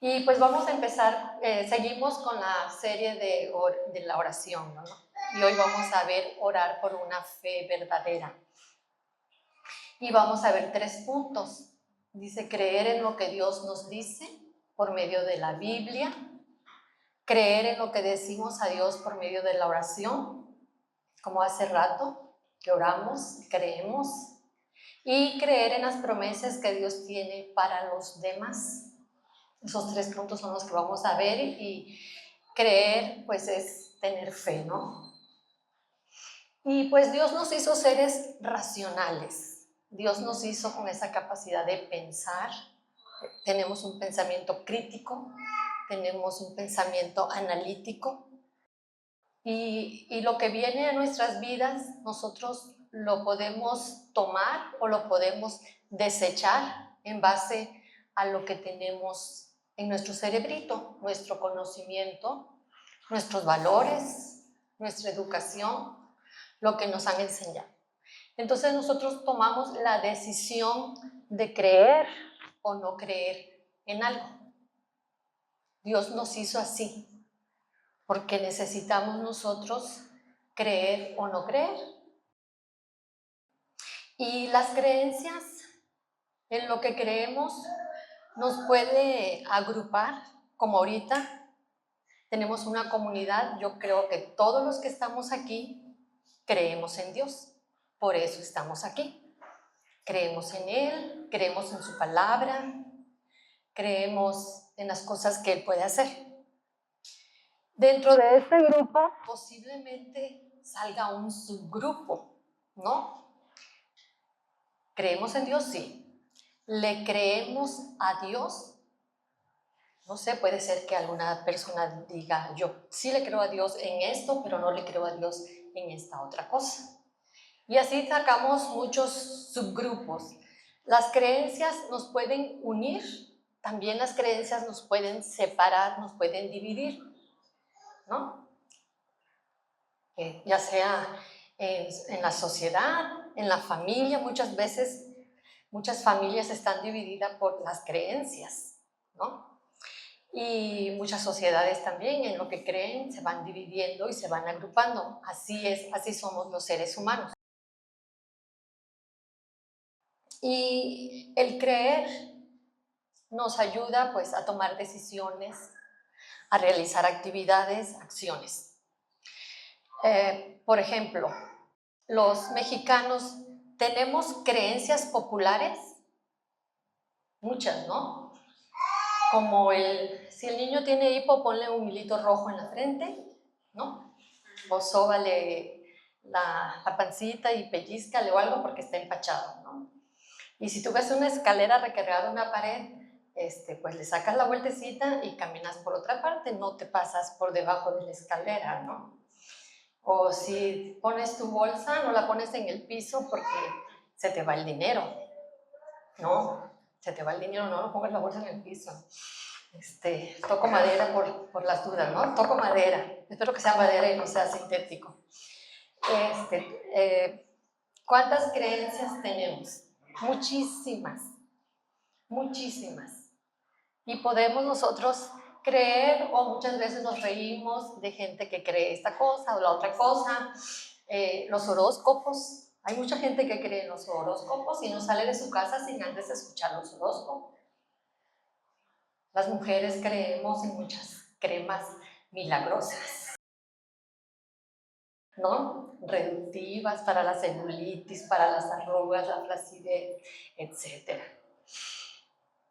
Y pues vamos a empezar, seguimos con la serie de la oración, ¿no? Y hoy vamos a ver orar por una fe verdadera. Y vamos a ver 3 puntos. Dice creer en lo que Dios nos dice por medio de la Biblia, creer en lo que decimos a Dios por medio de la oración, como hace rato que oramos, creemos, y creer en las promesas que Dios tiene para los demás. Esos 3 puntos son los que vamos a ver y creer pues es tener fe, ¿no? Y pues Dios nos hizo seres racionales. Dios nos hizo con esa capacidad de pensar. Tenemos un pensamiento crítico, tenemos un pensamiento analítico y lo que viene a nuestras vidas nosotros lo podemos tomar o lo podemos desechar en base a lo que tenemos en nuestro cerebrito, nuestro conocimiento, nuestros valores, nuestra educación, lo que nos han enseñado. Entonces nosotros tomamos la decisión de creer o no creer en algo. Dios nos hizo así, porque necesitamos nosotros creer o no creer. Y las creencias en lo que creemos nos puede agrupar, como ahorita tenemos una comunidad, yo creo que todos los que estamos aquí creemos en Dios, por eso estamos aquí. Creemos en Él, creemos en su palabra, creemos en las cosas que Él puede hacer. Dentro de este grupo posiblemente salga un subgrupo, ¿no? ¿Creemos en Dios? Sí. ¿Le creemos a Dios? No sé, puede ser que alguna persona diga, yo sí le creo a Dios en esto, pero no le creo a Dios en esta otra cosa. Y así sacamos muchos subgrupos. Las creencias nos pueden unir, también las creencias nos pueden separar, nos pueden dividir, ¿no? Ya sea en la sociedad, en la familia, muchas veces, muchas familias están divididas por las creencias, ¿no? Y muchas sociedades también en lo que creen se van dividiendo y se van agrupando. Así es, así somos los seres humanos. Y el creer nos ayuda pues a tomar decisiones, a realizar actividades, acciones. Por ejemplo, los mexicanos tenemos creencias populares, muchas, ¿no? Como si el niño tiene hipo, ponle un hilito rojo en la frente, ¿no? O sóbale la pancita y pellízcale o algo porque está empachado, ¿no? Y si tú ves una escalera recargada en una pared, pues le sacas la vueltecita y caminas por otra parte, no te pasas por debajo de la escalera, ¿no? O si pones tu bolsa, no la pones en el piso porque se te va el dinero, ¿no? Se te va el dinero, no pongas la bolsa en el piso. Toco madera por las dudas, ¿no? Toco madera. Espero que sea madera y no sea sintético. ¿Cuántas creencias tenemos? Muchísimas, muchísimas. Y podemos nosotros creer o muchas veces nos reímos de gente que cree esta cosa o la otra cosa. Los horóscopos. Hay mucha gente que cree en los horóscopos y no sale de su casa sin antes escuchar los horóscopos. Las mujeres creemos en muchas cremas milagrosas, ¿no? Reductivas para la celulitis, para las arrugas, la flacidez, etc.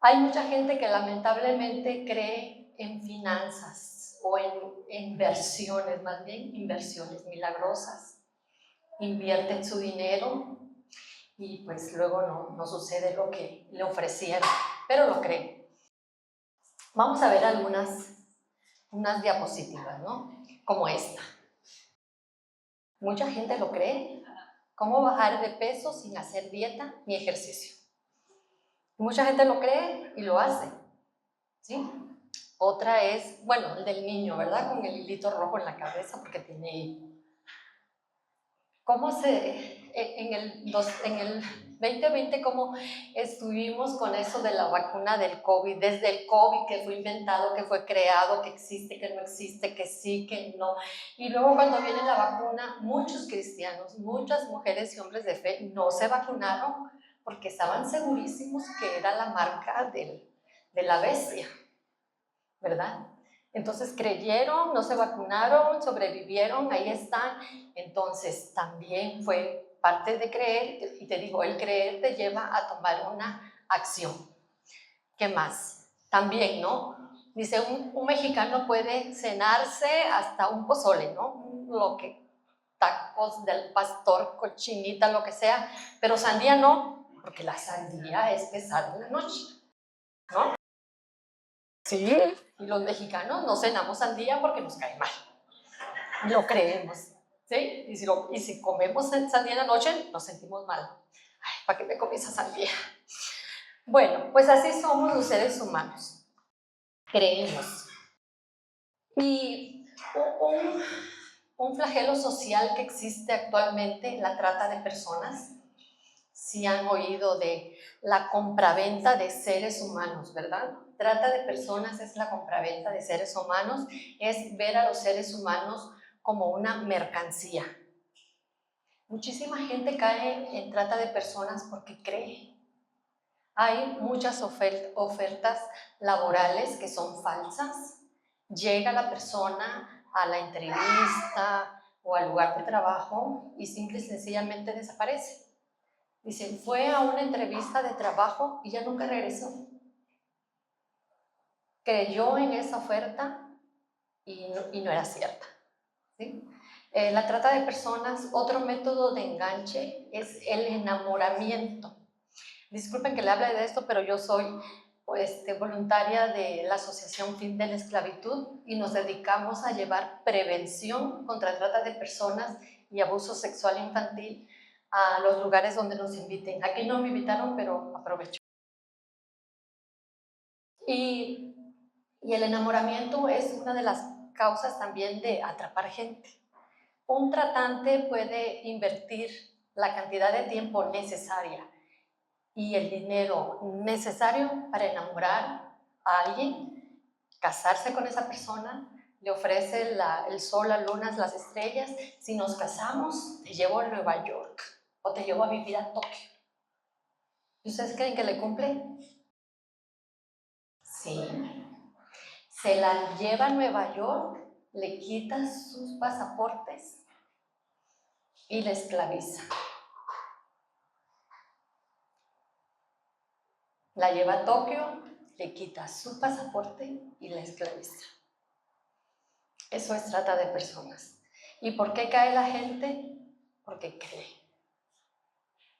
Hay mucha gente que lamentablemente cree en finanzas o en inversiones, más bien inversiones milagrosas. Invierten su dinero y pues luego no sucede lo que le ofrecieron, pero lo creen. Vamos a ver unas diapositivas, ¿no? Como esta. Mucha gente lo cree. ¿Cómo bajar de peso sin hacer dieta ni ejercicio? Mucha gente lo cree y lo hace, ¿sí? Otra es, bueno, el del niño, ¿verdad? Con el hilito rojo en la cabeza porque tiene... ¿Cómo se...? En el 2020 como estuvimos con eso de la vacuna del COVID, desde el COVID que fue inventado, que fue creado, que existe, que no existe, que sí, que no. Y luego cuando viene la vacuna, muchos cristianos, muchas mujeres y hombres de fe no se vacunaron porque estaban segurísimos que era la marca de la bestia, ¿verdad? Entonces creyeron, no se vacunaron, sobrevivieron, ahí están. Entonces también fue parte de creer, y te digo, el creer te lleva a tomar una acción. ¿Qué más? También, ¿no? Dice, un mexicano puede cenarse hasta un pozole, ¿no? Lo que, tacos del pastor, cochinita, lo que sea, pero sandía no, porque la sandía es pesada en la noche, ¿no? Sí, y los mexicanos no cenamos sandía porque nos cae mal. Lo creemos, ¿sí? Y si comemos sandía en la noche, nos sentimos mal. Ay, ¿para qué me comí esa sandía? Bueno, pues así somos los seres humanos. Creemos. Y un flagelo social que existe actualmente, la trata de personas. Si han oído de la compraventa de seres humanos, ¿verdad? Trata de personas es la compraventa de seres humanos, es ver a los seres humanos como una mercancía. Muchísima gente cae en trata de personas porque cree. Hay muchas ofertas laborales que son falsas. Llega la persona a la entrevista o al lugar de trabajo y simple y sencillamente desaparece. Dicen, fue a una entrevista de trabajo y ya nunca regresó. Creyó en esa oferta y no era cierta, ¿sí? La trata de personas, otro método de enganche es el enamoramiento. Disculpen que le hable de esto, pero yo soy voluntaria de la Asociación Fin de la Esclavitud y nos dedicamos a llevar prevención contra trata de personas y abuso sexual infantil a los lugares donde nos inviten. Aquí no me invitaron, pero aprovecho. Y el enamoramiento es una de las causas también de atrapar gente. Un tratante puede invertir la cantidad de tiempo necesaria y el dinero necesario para enamorar a alguien, casarse con esa persona, le ofrece el sol, las lunas, las estrellas. Si nos casamos, te llevo a Nueva York o te llevo a vivir a Tokio. ¿Y ustedes creen que le cumple? Sí. Se la lleva a Nueva York, le quita sus pasaportes y la esclaviza. La lleva a Tokio, le quita su pasaporte y la esclaviza. Eso es trata de personas. ¿Y por qué cae la gente? Porque cree.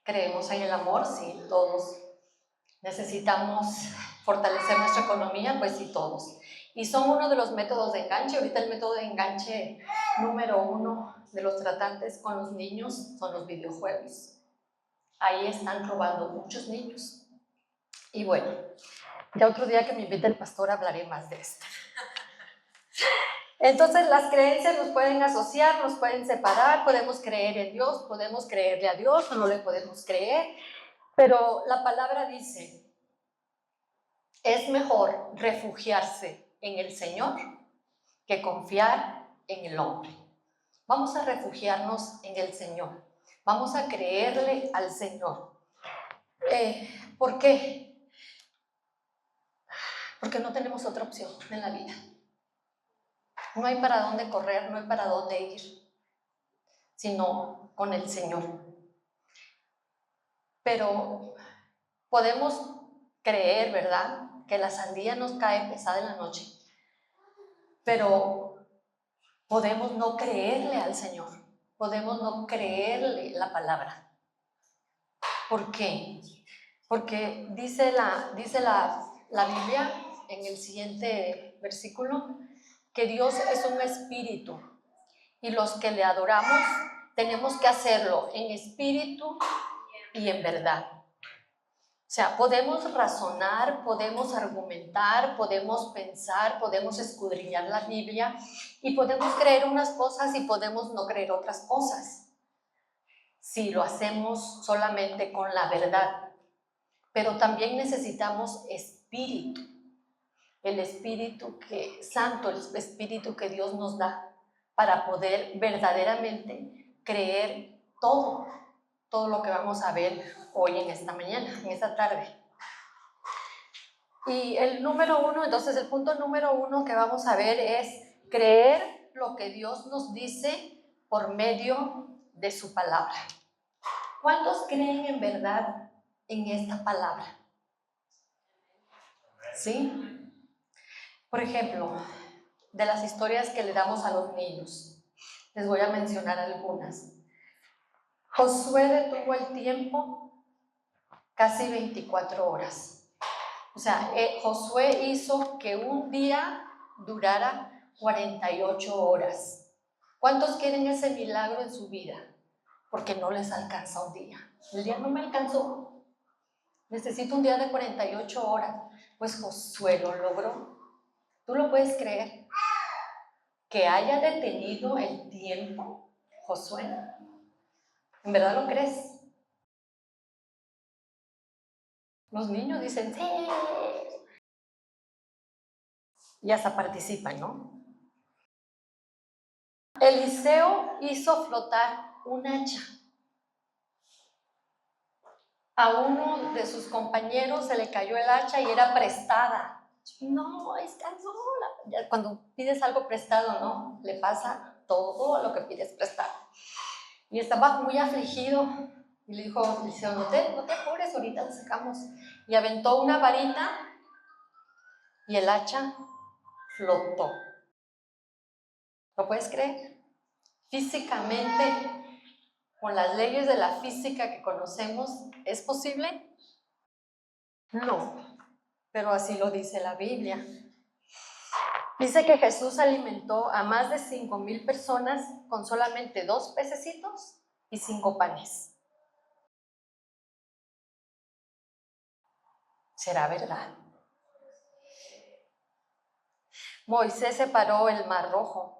¿Creemos en el amor? Sí, todos. ¿Necesitamos fortalecer nuestra economía? Pues sí, todos. Y son uno de los métodos de enganche. Ahorita el método de enganche número 1 de los tratantes con los niños son los videojuegos. Ahí están robando muchos niños. Y bueno, ya otro día que me invite el pastor hablaré más de esto. Entonces las creencias nos pueden asociar, nos pueden separar, podemos creer en Dios, podemos creerle a Dios o no le podemos creer, pero la palabra dice, es mejor refugiarse en el Señor que confiar en el hombre. Vamos a refugiarnos en el Señor, vamos a creerle al Señor. ¿Por qué? Porque no tenemos otra opción en la vida. No hay para dónde correr, no hay para dónde ir, sino con el Señor. Pero podemos creer, ¿verdad?, que la sandía nos cae pesada en la noche, pero podemos no creerle al Señor, podemos no creerle la palabra. ¿Por qué? Porque dice la Biblia en el siguiente versículo que Dios es un espíritu y los que le adoramos tenemos que hacerlo en espíritu y en verdad. O sea, podemos razonar, podemos argumentar, podemos pensar, podemos escudriñar la Biblia y podemos creer unas cosas y podemos no creer otras cosas. si lo hacemos solamente con la verdad, pero también necesitamos espíritu, el Espíritu Santo, el Espíritu que Dios nos da para poder verdaderamente creer todo lo que vamos a ver hoy en esta mañana, en esta tarde. Y el punto número uno que vamos a ver es creer lo que Dios nos dice por medio de su palabra. ¿Cuántos creen en verdad en esta palabra? ¿Sí? Por ejemplo, de las historias que le damos a los niños, les voy a mencionar algunas. Josué detuvo el tiempo casi 24 horas. O sea, Josué hizo que un día durara 48 horas. ¿Cuántos quieren ese milagro en su vida? Porque no les alcanza un día. El día no me alcanzó. Necesito un día de 48 horas. Pues Josué lo logró. ¿Tú lo puedes creer? Que haya detenido el tiempo, Josué. ¿En verdad lo crees? Los niños dicen, sí. Y hasta participan, ¿no? Eliseo hizo flotar un hacha. A uno de sus compañeros se le cayó el hacha y era prestada. No, está sola. Cuando pides algo prestado, ¿no? Le pasa todo lo que pides prestado. Y estaba muy afligido. Y le dijo, Eliseo, no te apures, ahorita lo sacamos. Y aventó una varita y el hacha flotó. ¿Lo puedes creer? Físicamente, con las leyes de la física que conocemos, ¿es posible? No, pero así lo dice la Biblia. Dice que Jesús alimentó a más de 5,000 personas con solamente 2 pececitos y 5 panes. ¿Será verdad? Moisés separó el Mar Rojo.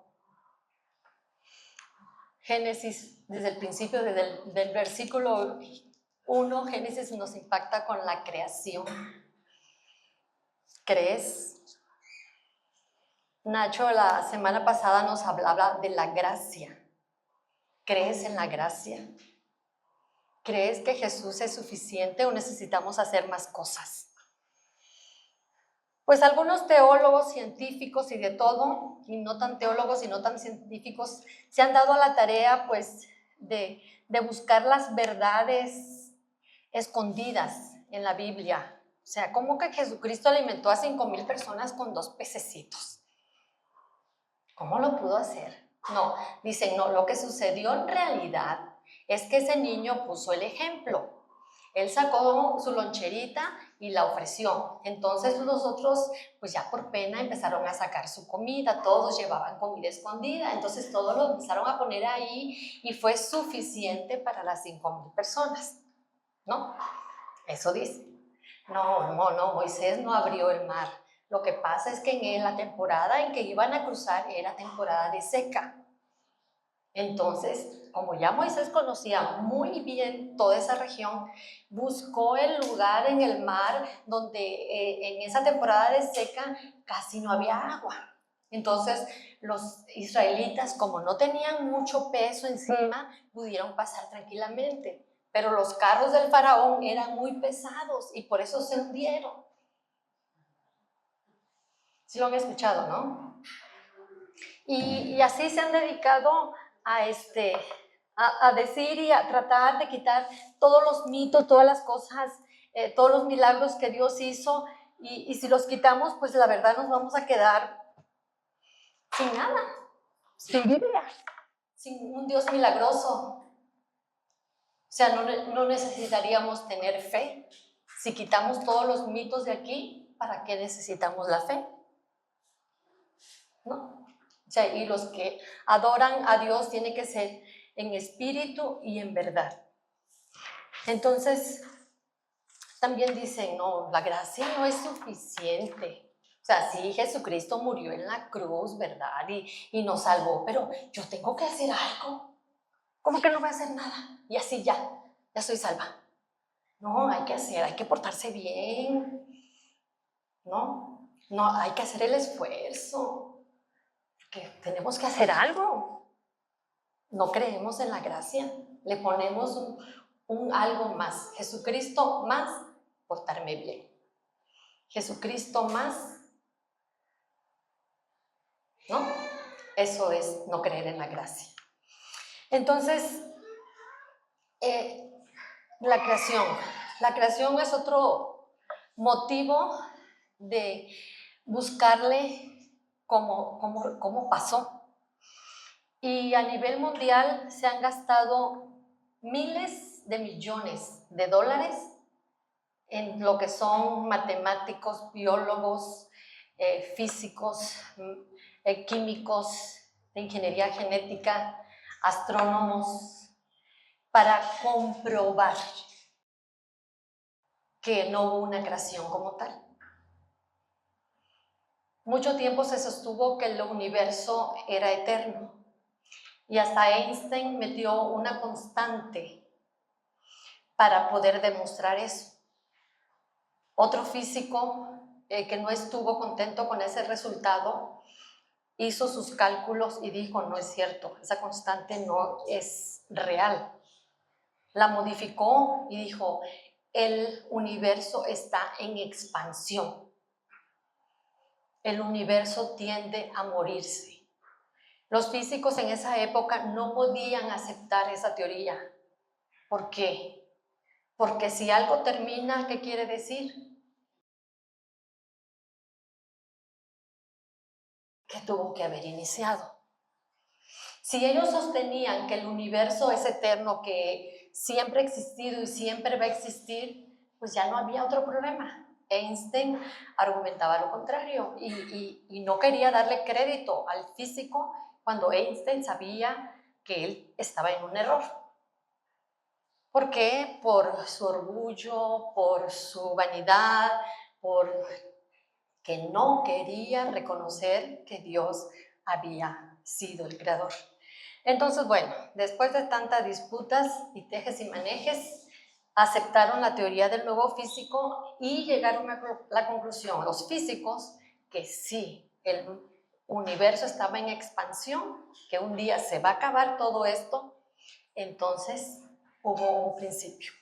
Génesis, desde el principio, del versículo 1, Génesis nos impacta con la creación. ¿Crees? Nacho la semana pasada nos hablaba de la gracia. ¿Crees en la gracia? ¿Crees que Jesús es suficiente o necesitamos hacer más cosas? Pues algunos teólogos, científicos y de todo, y no tan teólogos y no tan científicos, se han dado a la tarea pues de buscar las verdades escondidas en la Biblia. O sea, ¿cómo que Jesucristo alimentó a 5,000 personas con 2 pececitos? ¿Cómo lo pudo hacer? No, dicen, no, lo que sucedió en realidad es que ese niño puso el ejemplo. Él sacó su loncherita y la ofreció. Entonces los otros, pues ya por pena, empezaron a sacar su comida. Todos llevaban comida escondida. Entonces todos lo empezaron a poner ahí y fue suficiente para las 5,000 personas, ¿no? Eso dice. No, Moisés no abrió el mar. Lo que pasa es que en la temporada en que iban a cruzar era temporada de seca. Entonces, como ya Moisés conocía muy bien toda esa región, buscó el lugar en el mar donde en esa temporada de seca casi no había agua. Entonces, los israelitas, como no tenían mucho peso encima, pudieron pasar tranquilamente. Pero los carros del faraón eran muy pesados y por eso se hundieron. Sí lo han escuchado, ¿no? Y así se han dedicado a decir y a tratar de quitar todos los mitos, todas las cosas, todos los milagros que Dios hizo, y si los quitamos, pues la verdad nos vamos a quedar sin nada, sin Biblia, sin un Dios milagroso. O sea, no necesitaríamos tener fe. Si quitamos todos los mitos de aquí, ¿para qué necesitamos la fe? ¿No? O sea, y los que adoran a Dios tienen que ser en espíritu y en verdad. Entonces, también dicen, no, la gracia no es suficiente. O sea, sí, Jesucristo murió en la cruz, ¿verdad? Y nos salvó, pero yo tengo que hacer algo. ¿Cómo que no voy a hacer nada? Y así ya estoy salva. No, hay que portarse bien. No, hay que hacer el esfuerzo. Que tenemos que hacer algo. No creemos en la gracia. Le ponemos un algo más. Jesucristo más portarme bien. Jesucristo más, ¿no? Eso es no creer en la gracia. Entonces, la creación. La creación es otro motivo de buscarle cómo pasó. Y a nivel mundial se han gastado miles de millones de dólares en lo que son matemáticos, biólogos, físicos, químicos, de ingeniería genética, astrónomos, para comprobar que no hubo una creación como tal. Mucho tiempo se sostuvo que el universo era eterno y hasta Einstein metió una constante para poder demostrar eso. Otro físico que no estuvo contento con ese resultado hizo sus cálculos y dijo, no es cierto, esa constante no es real. La modificó y dijo, el universo está en expansión. El universo tiende a morirse. Los físicos en esa época no podían aceptar esa teoría. ¿Por qué? Porque si algo termina, ¿qué quiere decir? Que tuvo que haber iniciado. Si ellos sostenían que el universo es eterno, que siempre ha existido y siempre va a existir, pues ya no había otro problema. Einstein argumentaba lo contrario y no quería darle crédito al físico cuando Einstein sabía que él estaba en un error. ¿Por qué? Por su orgullo, por su vanidad, por que no quería reconocer que Dios había sido el creador. Entonces, bueno, después de tantas disputas y tejes y manejes, aceptaron la teoría del nuevo físico y llegaron a la conclusión, los físicos, que sí, el universo estaba en expansión, que un día se va a acabar todo esto, entonces hubo un principio.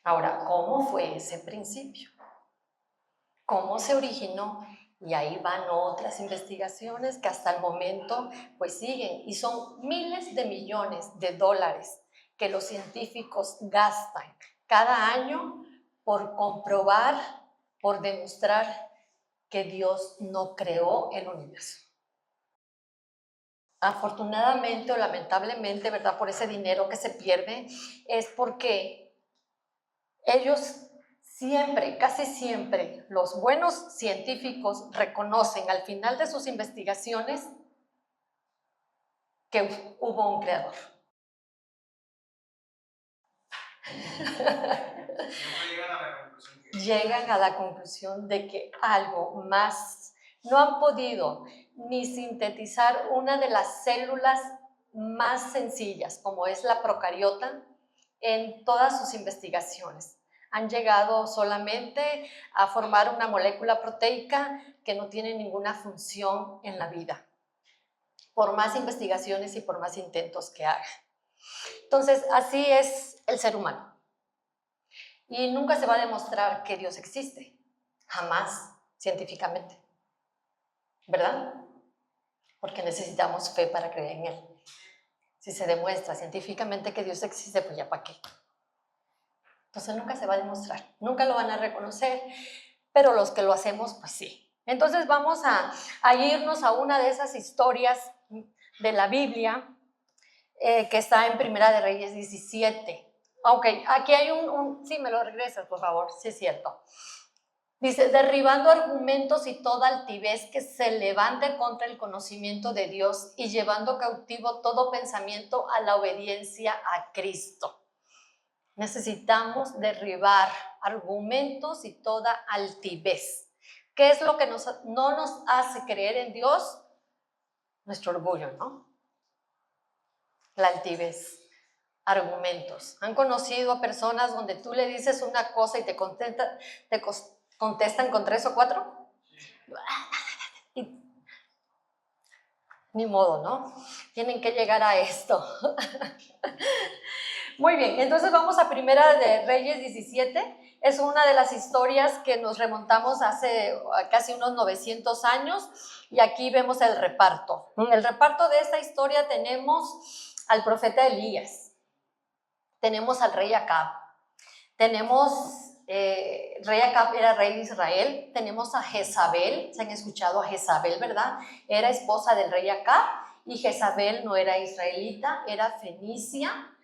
Ahora, ¿cómo fue ese principio? ¿Cómo se originó? Y ahí van otras investigaciones que hasta el momento pues siguen y son miles de millones de dólares que los científicos gastan cada año por comprobar, por demostrar que Dios no creó el universo. Afortunadamente o lamentablemente, ¿verdad? Por ese dinero que se pierde, es porque ellos siempre, casi siempre, los buenos científicos reconocen al final de sus investigaciones que hubo un creador. Llegan a la conclusión de que algo más. No han podido ni sintetizar una de las células más sencillas, como es la procariota, en todas sus investigaciones. Han llegado solamente a formar una molécula proteica que no tiene ninguna función en la vida, por más investigaciones y por más intentos que hagan. Entonces, así es el ser humano. Y nunca se va a demostrar que Dios existe, jamás, científicamente, ¿verdad? Porque necesitamos fe para creer en Él. Si se demuestra científicamente que Dios existe, pues ya para qué. Entonces nunca se va a demostrar, nunca lo van a reconocer, pero los que lo hacemos, pues sí. Entonces vamos a irnos a una de esas historias de la Biblia que está en Primera de Reyes 17. Ok, aquí hay sí, me lo regresas, por favor, sí es cierto. Dice, derribando argumentos y toda altivez que se levante contra el conocimiento de Dios y llevando cautivo todo pensamiento a la obediencia a Cristo. Necesitamos derribar argumentos y toda altivez. ¿Qué es lo que no nos hace creer en Dios? Nuestro orgullo, ¿no? la altivez. Argumentos. ¿Han conocido a personas donde tú le dices una cosa y te contestan con 3 o 4? Y, ni modo, ¿no? Tienen que llegar a esto. Muy bien, entonces vamos a Primera de Reyes 17. Es una de las historias que nos remontamos hace casi unos 900 años y aquí vemos el reparto. En el reparto de esta historia tenemos al profeta Elías, tenemos al rey Acab, tenemos, rey Acab era rey de Israel, tenemos a Jezabel, se han escuchado a Jezabel, ¿verdad? Era esposa del rey Acab y Jezabel no era israelita, era fenicia,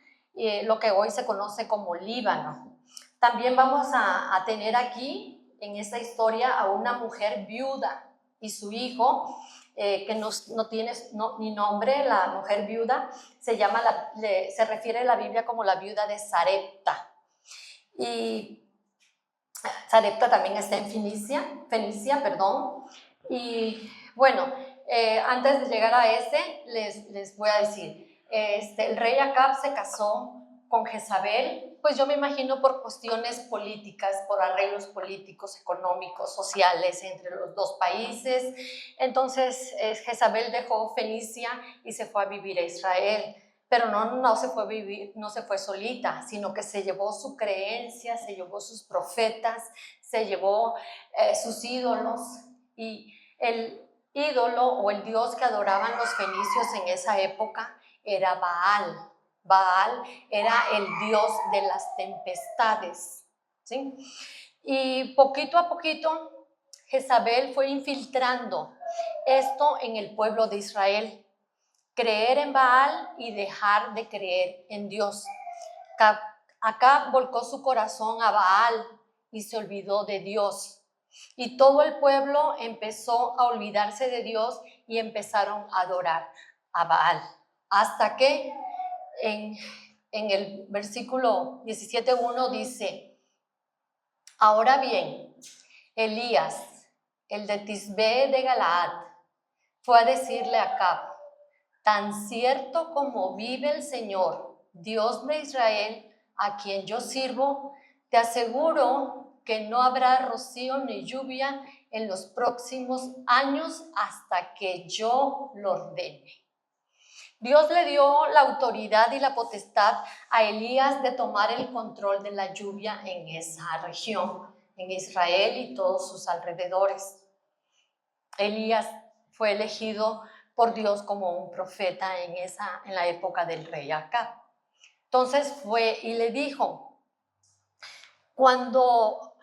lo que hoy se conoce como Líbano. También vamos a tener aquí en esta historia a una mujer viuda y su hijo, que no tiene ni nombre, la mujer viuda, se refiere a la Biblia como la viuda de Sarepta. Y Sarepta también está en Fenicia, perdón. Y bueno, antes de llegar a ese, les voy a decir, el rey Acab se casó con Jezabel, pues yo me imagino por cuestiones políticas, por arreglos políticos, económicos, sociales entre los dos países. Entonces Jezabel dejó Fenicia y se fue a vivir a Israel. Pero no se fue a vivir, no se fue solita, sino que se llevó su creencia, se llevó sus profetas, se llevó sus ídolos, y el ídolo o el dios que adoraban los fenicios en esa época era Baal. Baal era el dios de las tempestades, ¿sí? Y poquito a poquito Jezabel fue infiltrando esto en el pueblo de Israel. Creer en Baal y dejar de creer en Dios. Acab volcó su corazón a Baal y se olvidó de Dios. Y todo el pueblo empezó a olvidarse de Dios y empezaron a adorar a Baal. Hasta que en el versículo 17:1 dice: ahora bien, Elías, el de Tisbe de Galaad, fue a decirle a Acab: tan cierto como vive el Señor, Dios de Israel, a quien yo sirvo, te aseguro que no habrá rocío ni lluvia en los próximos años hasta que yo lo ordene. Dios le dio la autoridad y la potestad a Elías de tomar el control de la lluvia en esa región, en Israel y todos sus alrededores. Elías fue elegido por Dios como un profeta en la época del rey Acab. Entonces fue y le dijo, cuando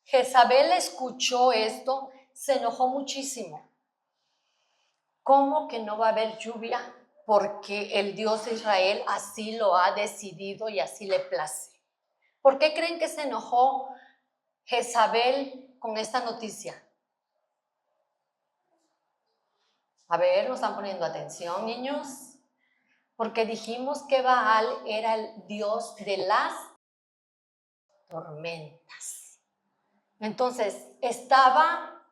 Jezabel escuchó esto, se enojó muchísimo. ¿Cómo que no va a haber lluvia? Porque el Dios de Israel así lo ha decidido y así le place. ¿Por qué creen que se enojó Jezabel con esta noticia? A ver, ¿nos están poniendo atención, niños? Porque dijimos que Baal era el dios de las tormentas. Entonces, estaba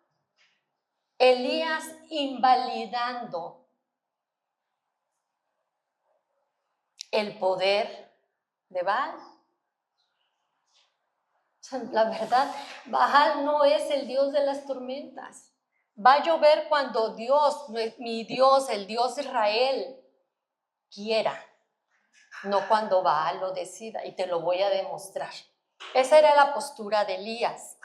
Elías invalidando el poder de Baal. La verdad, Baal no es el dios de las tormentas. Va a llover cuando Dios, mi Dios, el Dios de Israel, quiera, no cuando Baal lo decida, y te lo voy a demostrar. Esa era la postura de Elías,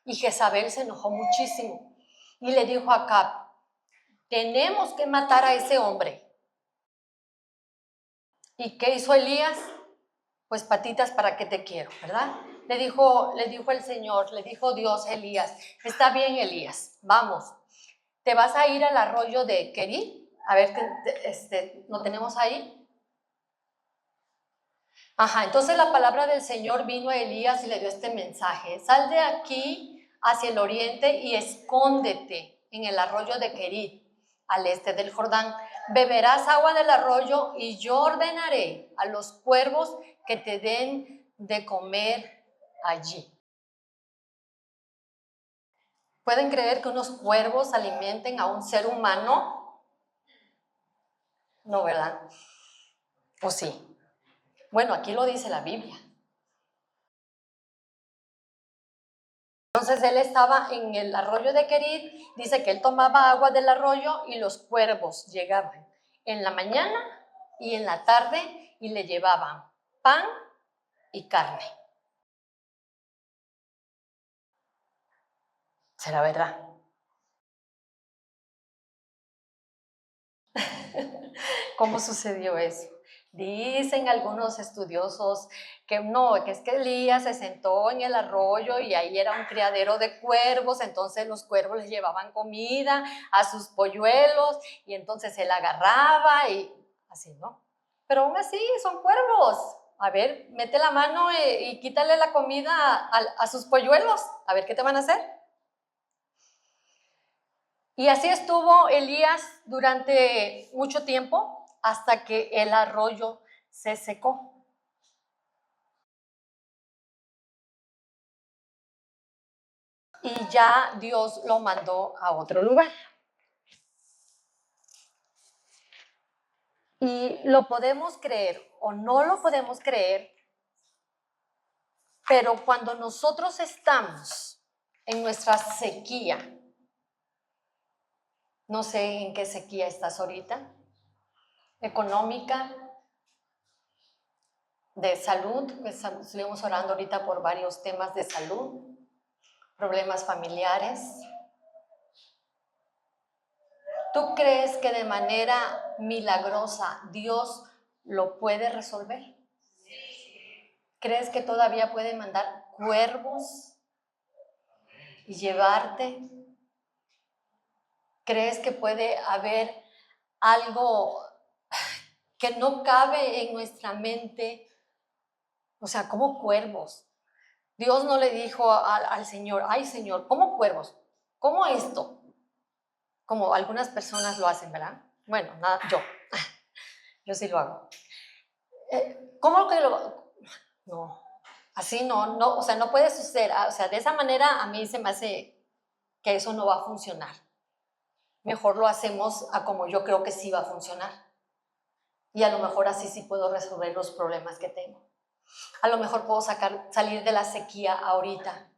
y Jezabel se enojó muchísimo y le dijo a Acab: tenemos que matar a ese hombre. ¿Y qué hizo Elías? Pues patitas para que te quiero, ¿verdad? Le dijo el Señor, le dijo Dios a Elías: está bien, Elías, vamos, te vas a ir al arroyo de Querí. A ver, ¿lo tenemos ahí? Ajá, entonces la palabra del Señor vino a Elías y le dio este mensaje: sal de aquí hacia el oriente y escóndete en el arroyo de Querit, al este del Jordán. Beberás agua del arroyo y yo ordenaré a los cuervos que te den de comer allí. ¿Pueden creer que unos cuervos alimenten a un ser humano? No, ¿verdad? ¿O sí? Bueno, aquí lo dice la Biblia. Entonces él estaba en el arroyo de Querid, dice que él tomaba agua del arroyo y los cuervos llegaban en la mañana y en la tarde y le llevaban pan y carne. ¿Será verdad? ¿Cómo sucedió eso? Dicen algunos estudiosos que no, que es que Elías se sentó en el arroyo y ahí era un criadero de cuervos, entonces los cuervos les llevaban comida a sus polluelos y entonces él agarraba y así, ¿no? Pero aún así son cuervos. A ver, mete la mano y quítale la comida a sus polluelos, a ver qué te van a hacer. Y así estuvo Elías durante mucho tiempo hasta que el arroyo se secó. Y ya Dios lo mandó a otro lugar. Y lo podemos creer o no lo podemos creer, pero cuando nosotros estamos en nuestra sequía, no sé en qué sequía estás ahorita, económica, de salud, estuvimos orando ahorita por varios temas de salud, problemas familiares. ¿Tú crees que de manera milagrosa Dios lo puede resolver? ¿Crees que todavía puede mandar cuervos y llevarte? ¿Crees que puede haber algo que no cabe en nuestra mente? O sea, como cuervos. Dios no le dijo al Señor, ay Señor, ¿cómo cuervos? ¿Cómo esto? Como algunas personas lo hacen, ¿verdad? Bueno, nada, yo sí lo hago. ¿Cómo que lo...? No, así no, o sea, no puede suceder. O sea, de esa manera a mí se me hace que eso no va a funcionar. Mejor lo hacemos a como yo creo que sí va a funcionar. Y a lo mejor así sí puedo resolver los problemas que tengo. A lo mejor puedo salir de la sequía ahorita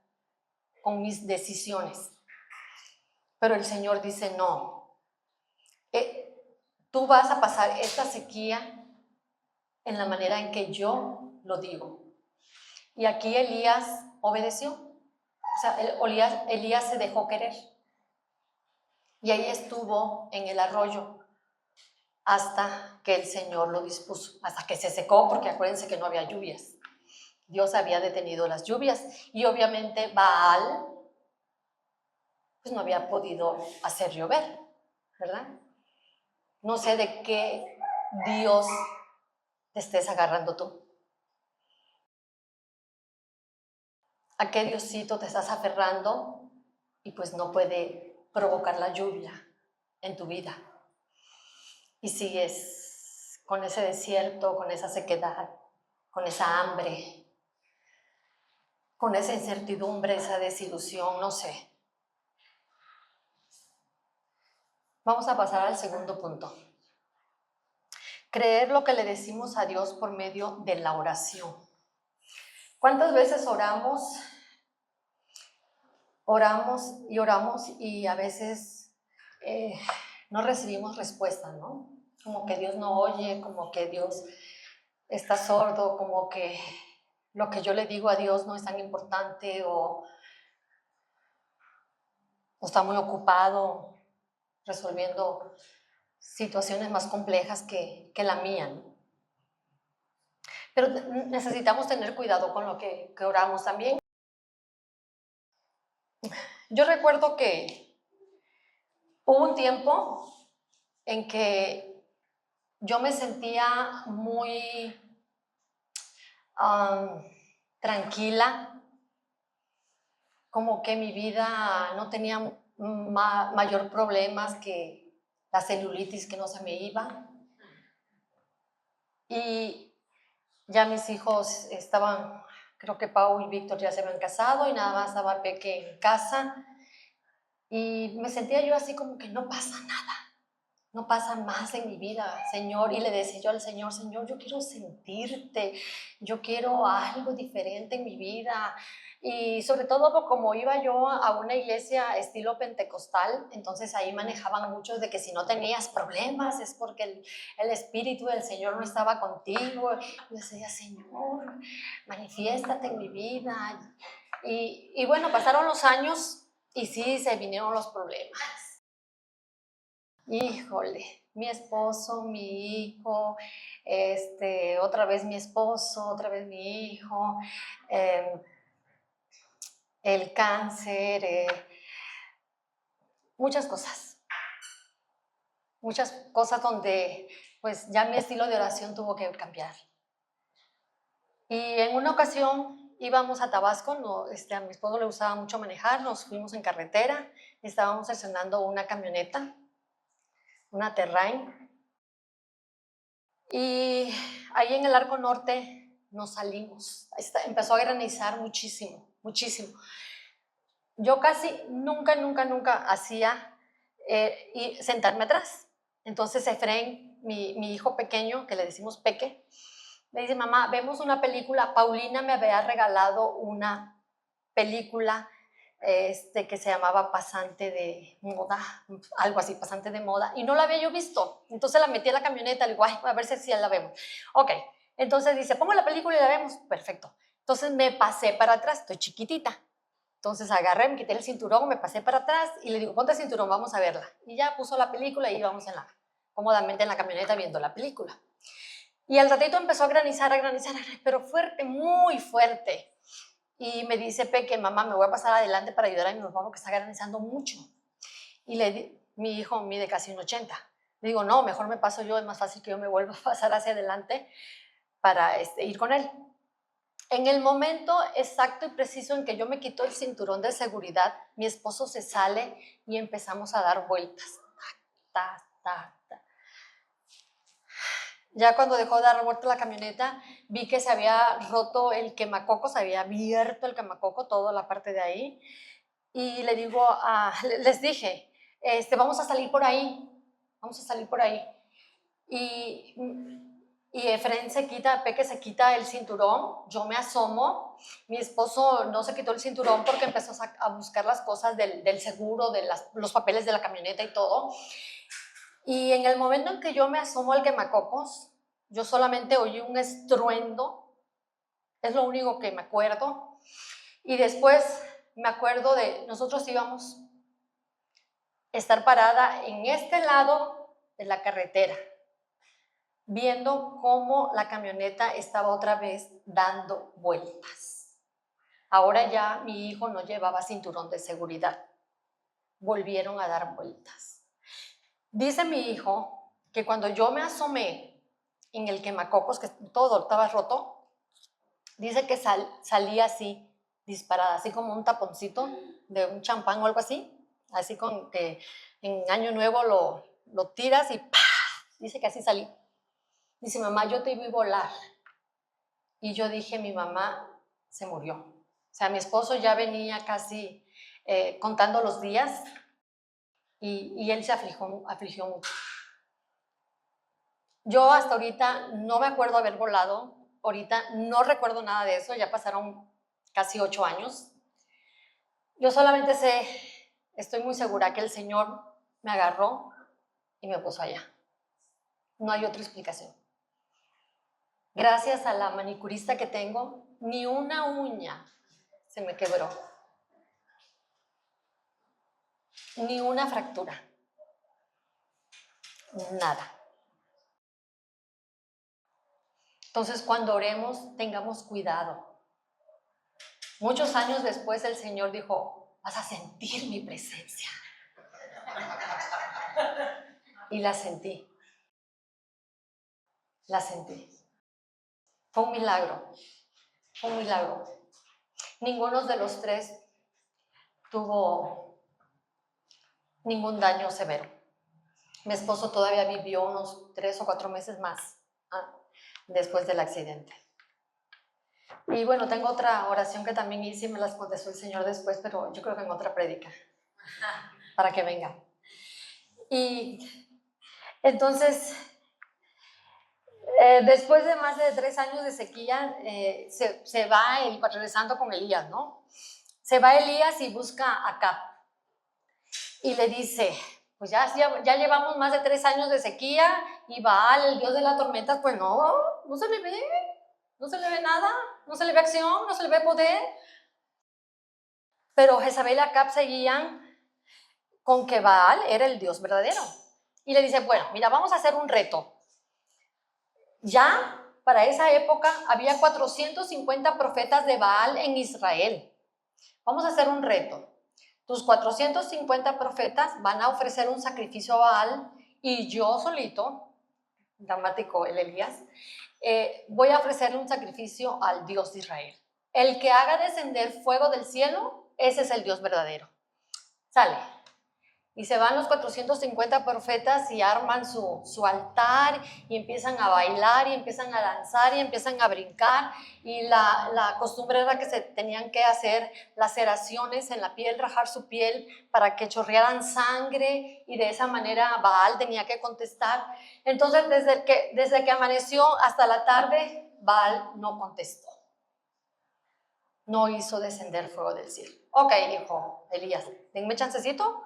con mis decisiones. Pero el Señor dice, no, tú vas a pasar esta sequía en la manera en que yo lo digo. Y aquí Elías obedeció. O sea, Elías se dejó querer. Y ahí estuvo en el arroyo hasta que el Señor lo dispuso, hasta que se secó, porque acuérdense que no había lluvias. Dios había detenido las lluvias y obviamente Baal pues no había podido hacer llover, ¿verdad? No sé de qué Dios te estés agarrando tú. ¿A qué Diosito te estás aferrando y pues no puede provocar la lluvia en tu vida? Y sigues con ese desierto, con esa sequedad, con esa hambre, con esa incertidumbre, esa desilusión, no sé. Vamos a pasar al segundo punto. Creer lo que le decimos a Dios por medio de la oración. ¿Cuántas veces oramos y a veces no recibimos respuesta, ¿no? Como que Dios no oye, como que Dios está sordo, como que lo que yo le digo a Dios no es tan importante o está muy ocupado resolviendo situaciones más complejas que la mía, ¿no? Pero necesitamos tener cuidado con lo que oramos también. Yo recuerdo que hubo un tiempo en que yo me sentía muy tranquila, como que mi vida no tenía mayor problemas que la celulitis que no se me iba. Y ya mis hijos estaban, creo que Pau y Víctor ya se habían casado y nada más estaba Peque en casa. Y me sentía yo así como que no pasa nada. no pasa más en mi vida, Señor. Y le decía yo al Señor, Señor, yo quiero sentirte, yo quiero algo diferente en mi vida. Y sobre todo como iba yo a una iglesia estilo pentecostal, entonces ahí manejaban muchos de que si no tenías problemas es porque el Espíritu del Señor no estaba contigo. Yo decía, Señor, manifiéstate en mi vida. Y bueno, pasaron los años y sí, se vinieron los problemas. Híjole, mi esposo, mi hijo, otra vez mi esposo, otra vez mi hijo, eh, el cáncer, muchas cosas donde pues ya mi estilo de oración tuvo que cambiar. Y en una ocasión íbamos a Tabasco, no, a mi esposo le gustaba mucho manejar, nos fuimos en carretera, estábamos estacionando una camioneta, una Terrain, y ahí en el Arco Norte nos salimos. Empezó a granizar muchísimo, muchísimo. Yo casi nunca hacía y sentarme atrás. Entonces Efraín, mi hijo pequeño, que le decimos Peque, me dice, mamá, vemos una película. Paulina me había regalado una película que se llamaba Pasante de Moda, algo así, Pasante de Moda, y no la había yo visto. Entonces la metí en la camioneta, le digo, ay, a ver si la vemos. Ok, entonces dice, pongo la película y la vemos. Perfecto. Entonces me pasé para atrás, estoy chiquitita. Entonces agarré, me quité el cinturón, me pasé para atrás y le digo, ponte el cinturón, vamos a verla. Y ya puso la película y íbamos cómodamente en la camioneta viendo la película. Y al ratito empezó a granizar, pero fuerte, muy fuerte. Y me dice Peque, mamá, me voy a pasar adelante para ayudar a mi mamá porque está granizando mucho. Y mi hijo mide casi un 80. Le digo, no, mejor me paso yo, es más fácil que yo me vuelva a pasar hacia adelante para ir con él. En el momento exacto y preciso en que yo me quito el cinturón de seguridad, mi esposo se sale y empezamos a dar vueltas. Ta, ta, ta. Ya cuando dejó de dar vuelta la camioneta, vi que se había roto el quemacoco, se había abierto el quemacoco, toda la parte de ahí. Y les dije, vamos a salir por ahí, vamos a salir por ahí. Y Efren Peque se quita el cinturón, yo me asomo, mi esposo no se quitó el cinturón porque empezó a buscar las cosas del seguro, los papeles de la camioneta y todo. Y en el momento en que yo me asomo al quemacocos, yo solamente oí un estruendo, es lo único que me acuerdo. Y después me acuerdo de, nosotros íbamos a estar parada en este lado de la carretera, viendo cómo la camioneta estaba otra vez dando vueltas. Ahora ya mi hijo no llevaba cinturón de seguridad. Volvieron a dar vueltas. Dice mi hijo que cuando yo me asomé en el quemacocos, que todo estaba roto, dice que salía así, disparada, así como un taponcito de un champán o algo así, así con que en Año Nuevo lo tiras y ¡pah! Dice que así salí. Dice, mamá, yo te vi volar. Y yo dije, mi mamá se murió. O sea, mi esposo ya venía casi contando los días y él se afligió mucho. Yo hasta ahorita no me acuerdo haber volado, ahorita no recuerdo nada de eso, ya pasaron casi 8 años. Yo solamente estoy muy segura que el Señor me agarró y me puso allá. No hay otra explicación. Gracias a la manicurista que tengo, ni una uña se me quebró, ni una fractura, nada. Entonces, cuando oremos, tengamos cuidado. Muchos años después el Señor dijo, vas a sentir mi presencia. Y la sentí. La sentí. Fue un milagro. Fue un milagro. Ninguno de los tres tuvo ningún daño severo. Mi esposo todavía vivió unos 3 o 4 meses más después del accidente. Y bueno, tengo otra oración que también hice y me las contestó el Señor después, pero yo creo que en otra prédica, para que venga. Y Entonces, después de más de 3 años de sequía, se va, regresando con Elías, ¿no? Se va Elías y busca a Acab. Y le dice, pues ya llevamos más de 3 años de sequía y Baal, el dios de la tormenta, pues no se le ve nada, no se le ve acción, no se le ve poder. Pero Jezabel y Acab seguían con que Baal era el dios verdadero. Y le dice, bueno, mira, vamos a hacer un reto. Ya para esa época había 450 profetas de Baal en Israel. Vamos a hacer un reto. Tus 450 profetas van a ofrecer un sacrificio a Baal y yo solito, dramático el Elías, voy a ofrecerle un sacrificio al Dios de Israel. El que haga descender fuego del cielo, ese es el Dios verdadero. Sale. Y se van los 450 profetas y arman su altar y empiezan a bailar y empiezan a danzar y empiezan a brincar. Y la costumbre era que se tenían que hacer laceraciones en la piel, rajar su piel para que chorrearan sangre y de esa manera Baal tenía que contestar. Entonces desde que amaneció hasta la tarde, Baal no contestó. No hizo descender fuego del cielo. Ok, dijo Elías, denme chancecito.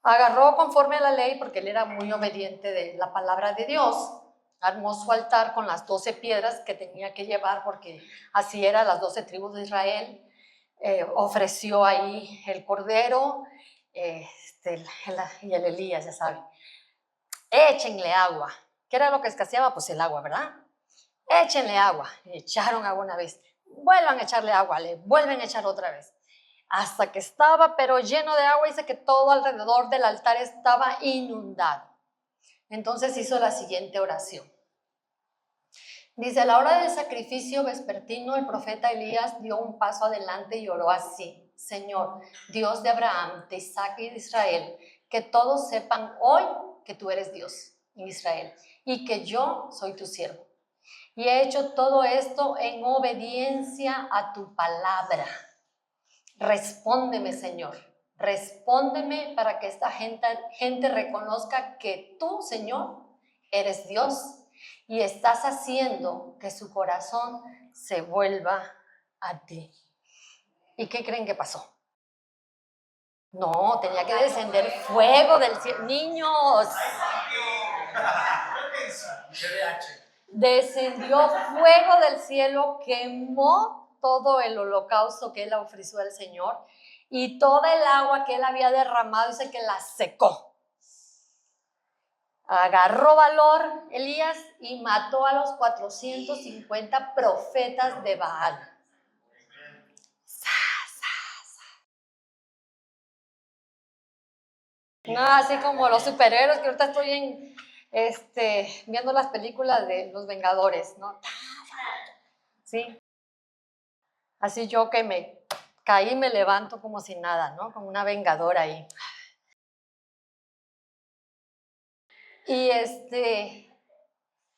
Agarró conforme a la ley, porque él era muy obediente de la palabra de Dios, armó su altar con las 12 piedras que tenía que llevar, porque así eran las 12 tribus de Israel. Ofreció ahí el cordero y el Elías, ya saben. Échenle agua. ¿Qué era lo que escaseaba? Pues el agua, ¿verdad? Échenle agua. Le echaron agua una vez. Vuelvan a echarle agua, le vuelven a echar otra vez. Hasta que estaba, pero lleno de agua, dice que todo alrededor del altar estaba inundado. Entonces hizo la siguiente oración. Dice, a la hora del sacrificio vespertino, el profeta Elías dio un paso adelante y oró así: Señor, Dios de Abraham, de Isaac y de Israel, que todos sepan hoy que tú eres Dios en Israel y que yo soy tu siervo. Y he hecho todo esto en obediencia a tu palabra. Respóndeme, Señor, respóndeme para que esta gente reconozca que tú, Señor, eres Dios y estás haciendo que su corazón se vuelva a ti. ¿Y qué creen que pasó? No, tenía que descender fuego del cielo. Niños, descendió fuego del cielo, quemó todo el holocausto que él ofreció al Señor y toda el agua que él había derramado, dice que la secó. Agarró valor Elías y mató a los 450 profetas de Baal. No, así como los superhéroes que ahorita estoy viendo las películas de los Vengadores, ¿no? Sí. Así yo que me caí y me levanto como si nada, ¿no? Como una vengadora ahí. Y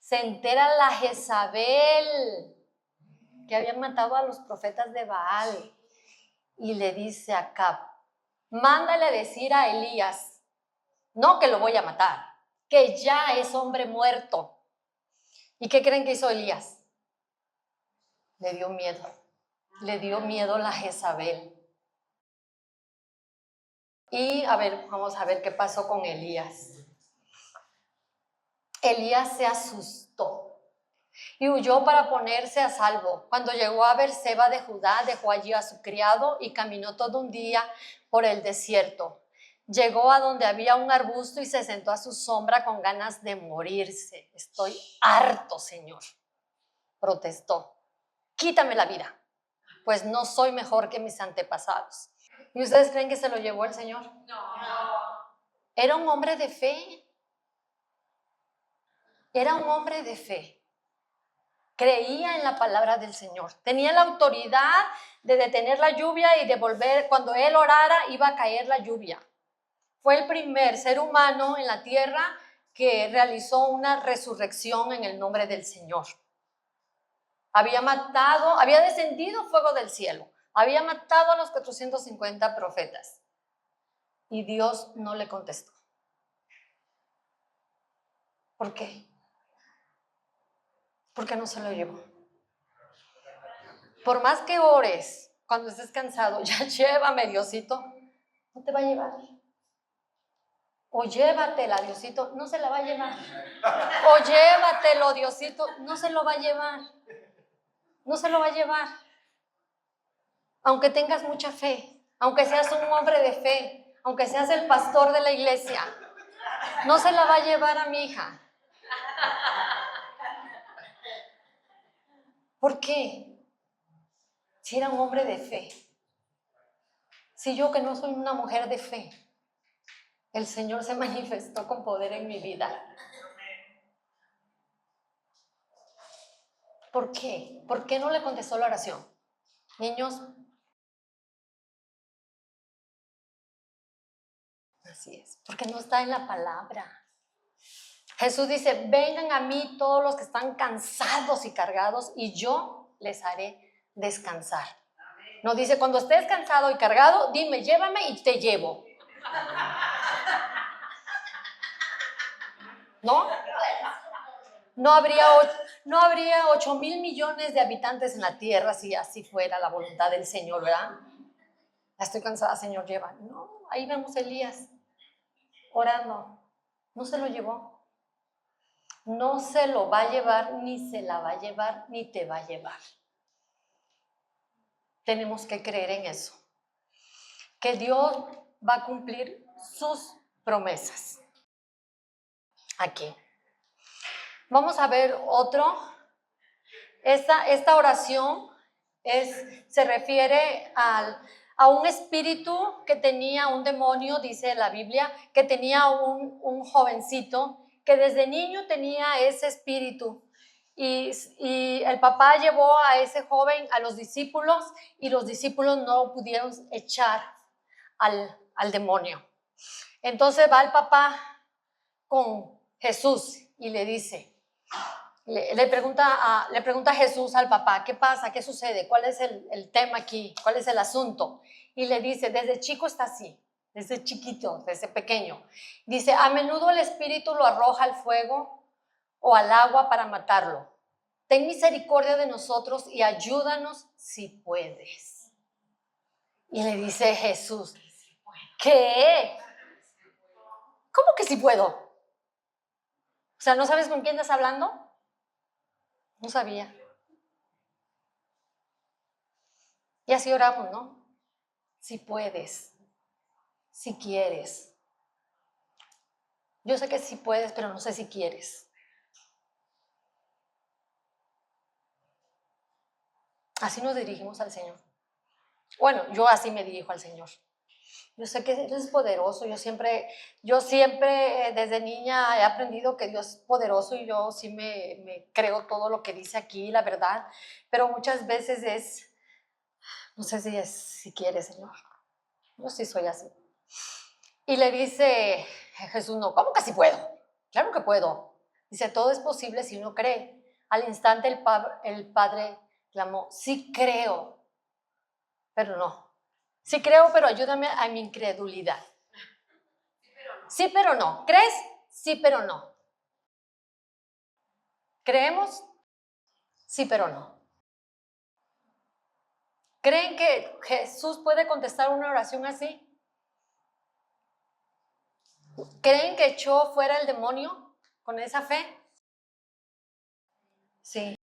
se entera la Jezabel que habían matado a los profetas de Baal y le dice a Acab, mándale a decir a Elías, no que lo voy a matar, que ya es hombre muerto. ¿Y qué creen que hizo Elías? Le dio miedo la Jezabel. Y vamos a ver qué pasó con Elías. Elías se asustó y huyó para ponerse a salvo. Cuando llegó a Berseba de Judá, dejó allí a su criado y caminó todo un día por el desierto. Llegó a donde había un arbusto y se sentó a su sombra con ganas de morirse. Estoy harto, Señor, protestó. Quítame la vida, pues no soy mejor que mis antepasados. ¿Y ustedes creen que se lo llevó el Señor? No. Era un hombre de fe. Era un hombre de fe. Creía en la palabra del Señor. Tenía la autoridad de detener la lluvia y de volver. Cuando él orara, iba a caer la lluvia. Fue el primer ser humano en la tierra que realizó una resurrección en el nombre del Señor. Había descendido fuego del cielo. Había matado a los 450 profetas. Y Dios no le contestó. ¿Por qué? ¿Por qué no se lo llevó? Por más que ores, cuando estés cansado, ya llévame, Diosito, no te va a llevar. O llévatela, Diosito, no se la va a llevar. O llévatelo, Diosito, no se lo va a llevar. No se lo va a llevar. Aunque tengas mucha fe, aunque seas un hombre de fe, aunque seas el pastor de la iglesia, no se la va a llevar a mi hija. ¿Por qué? Si era un hombre de fe. Si yo que no soy una mujer de fe, el Señor se manifestó con poder en mi vida. ¿Por qué? ¿Por qué no le contestó la oración? Niños, así es, porque no está en la palabra. Jesús dice, vengan a mí todos los que están cansados y cargados y yo les haré descansar. No dice, cuando estés cansado y cargado, dime, llévame y te llevo. ¿No? No habría 8,000 millones de habitantes en la tierra si así fuera la voluntad del Señor, ¿verdad? Ya estoy cansada, Señor, lleva. No, ahí vemos a Elías orando. No se lo llevó. No se lo va a llevar, ni se la va a llevar, ni te va a llevar. Tenemos que creer en eso. Que Dios va a cumplir sus promesas. Aquí. Vamos a ver otro. Esta oración se refiere a un espíritu que tenía un demonio, dice la Biblia, que tenía un jovencito que desde niño tenía ese espíritu. Y el papá llevó a ese joven a los discípulos y los discípulos no pudieron echar al demonio. Entonces va el papá con Jesús y le dice, le pregunta a Jesús al papá, ¿qué pasa? ¿Qué sucede? ¿Cuál es el tema aquí? ¿Cuál es el asunto? Y le dice, desde chico está así, desde chiquito, desde pequeño. Dice, a menudo el espíritu lo arroja al fuego o al agua para matarlo. Ten misericordia de nosotros y ayúdanos si puedes. Y le dice Jesús, ¿qué? ¿Cómo que si puedo? O sea, ¿no sabes con quién estás hablando? No sabía. Y así oramos, ¿no? Si puedes, si quieres. Yo sé que sí puedes, pero no sé si quieres. Así nos dirigimos al Señor. Bueno, yo así me dirijo al Señor. Yo sé que Él es poderoso. Yo siempre desde niña he aprendido que Dios es poderoso y yo sí me creo todo lo que dice aquí, la verdad. Pero muchas veces no sé si quieres, Señor. Yo sí soy así. Y le dice Jesús, no, ¿cómo que sí puedo? Claro que puedo. Dice, todo es posible si uno cree. Al instante el padre clamó, sí creo, pero no. Sí creo, pero ayúdame a mi incredulidad. Sí, pero no. ¿Crees? Sí, pero no. ¿Creemos? Sí, pero no. ¿Creen que Jesús puede contestar una oración así? ¿Creen que echó fuera el demonio con esa fe? Sí.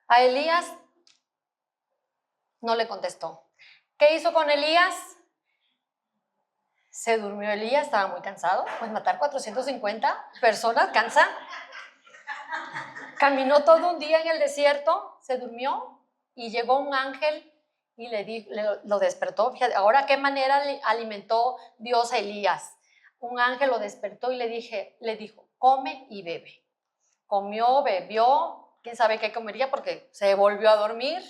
A Elías no le contestó. ¿Qué hizo con Elías? Se durmió Elías, estaba muy cansado. Pues matar 450 personas cansa. Caminó todo un día en el desierto, se durmió y llegó un ángel y lo despertó. Fíjate, ahora qué manera alimentó Dios a Elías. Un ángel lo despertó y le dijo, come y bebe. Comió, bebió, quién sabe qué comería porque se volvió a dormir.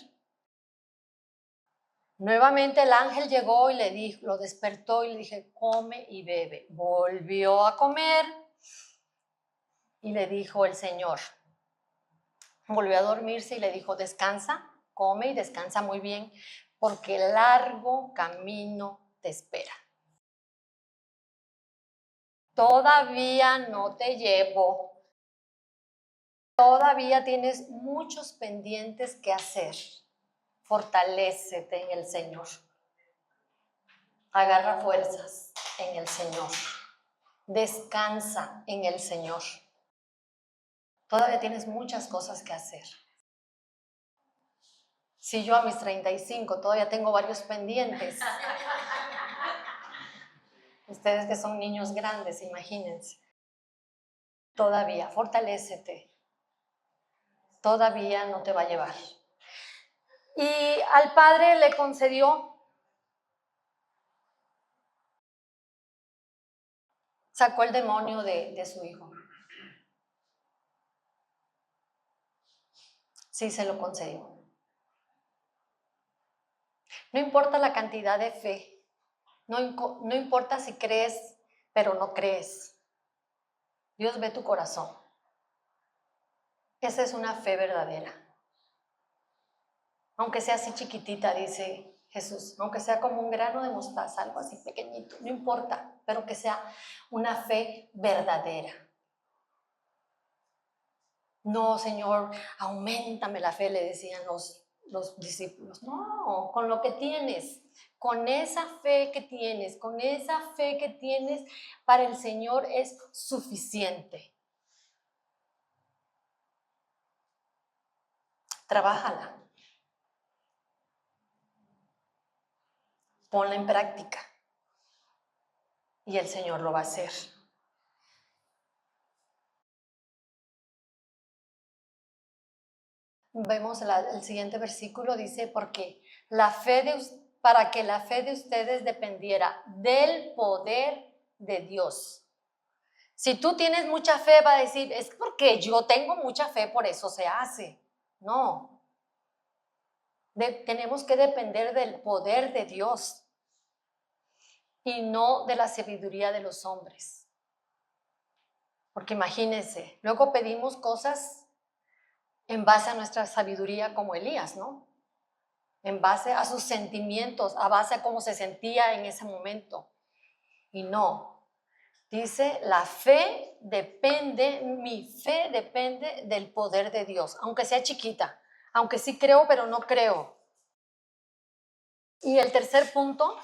Nuevamente el ángel llegó y lo despertó y le dije, come y bebe. Volvió a comer y le dijo el Señor, volvió a dormirse y le dijo, descansa, come y descansa muy bien, porque largo camino te espera. Todavía no te llevo. Todavía tienes muchos pendientes que hacer. Fortalécete en el Señor. Agarra fuerzas en el Señor. Descansa en el Señor. Todavía tienes muchas cosas que hacer. Si yo a mis 35 todavía tengo varios pendientes, ustedes que son niños grandes, imagínense. Todavía, fortalécete. Todavía no te va a llevar. Y al padre le concedió, sacó el demonio de su hijo. Sí, se lo concedió. No importa la cantidad de fe, no importa si crees, pero no crees. Dios ve tu corazón. Esa es una fe verdadera. Aunque sea así chiquitita, dice Jesús, aunque sea como un grano de mostaza, algo así pequeñito, no importa, pero que sea una fe verdadera. No, Señor, auméntame la fe, le decían los discípulos. No, con lo que tienes, con esa fe que tienes, para el Señor es suficiente. Trabájala. Ponla en práctica. Y el Señor lo va a hacer. Vemos el siguiente versículo, dice, para que la fe de ustedes dependiera del poder de Dios. Si tú tienes mucha fe, va a decir, es porque yo tengo mucha fe, por eso se hace. No. Tenemos que depender del poder de Dios y no de la sabiduría de los hombres. Porque imagínense, luego pedimos cosas en base a nuestra sabiduría como Elías, ¿no? En base a sus sentimientos, a base a cómo se sentía en ese momento. Y no, dice, mi fe depende del poder de Dios, aunque sea chiquita, aunque sí creo, pero no creo. Y el tercer punto,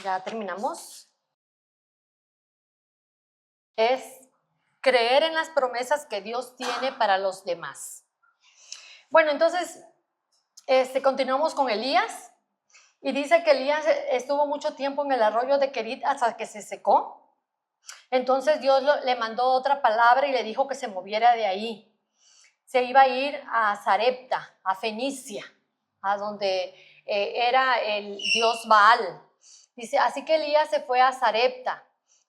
ya terminamos, es creer en las promesas que Dios tiene para los demás. Bueno, entonces, continuamos con Elías. Y dice que Elías estuvo mucho tiempo en el arroyo de Querit hasta que se secó. Entonces Dios le mandó otra palabra y le dijo que se moviera de ahí. Se iba a ir a Sarepta, a Fenicia, a donde era el dios Baal. Dice, así que Elías se fue a Sarepta.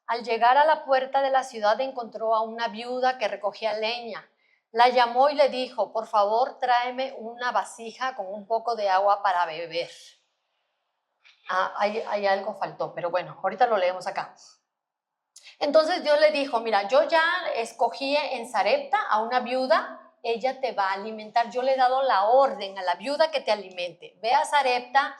Al llegar a la puerta de la ciudad encontró a una viuda que recogía leña. La llamó y le dijo, por favor, tráeme una vasija con un poco de agua para beber. Hay algo faltó, pero bueno, ahorita lo leemos acá. Entonces Dios le dijo, mira, yo ya escogí en Sarepta a una viuda, ella te va a alimentar. Yo le he dado la orden a la viuda que te alimente. Ve a Sarepta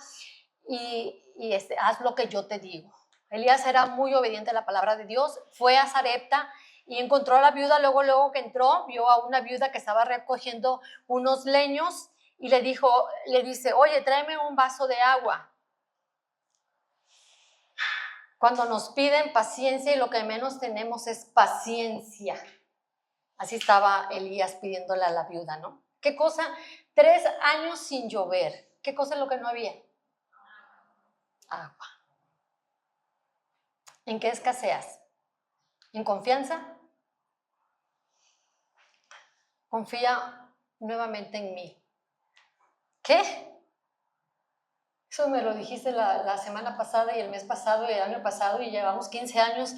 y haz lo que yo te digo. Elías era muy obediente a la palabra de Dios, fue a Sarepta y encontró a la viuda. Luego que entró, vio a una viuda que estaba recogiendo unos leños y le dice, oye, tráeme un vaso de agua. Cuando nos piden paciencia y lo que menos tenemos es paciencia. Así estaba Elías pidiéndole a la viuda, ¿no? ¿Qué cosa? 3 años sin llover. ¿Qué cosa es lo que no había? Agua. ¿En qué escaseas? ¿En confianza? Confía nuevamente en mí. ¿Qué? Eso me lo dijiste la semana pasada y el mes pasado y el año pasado y llevamos 15 años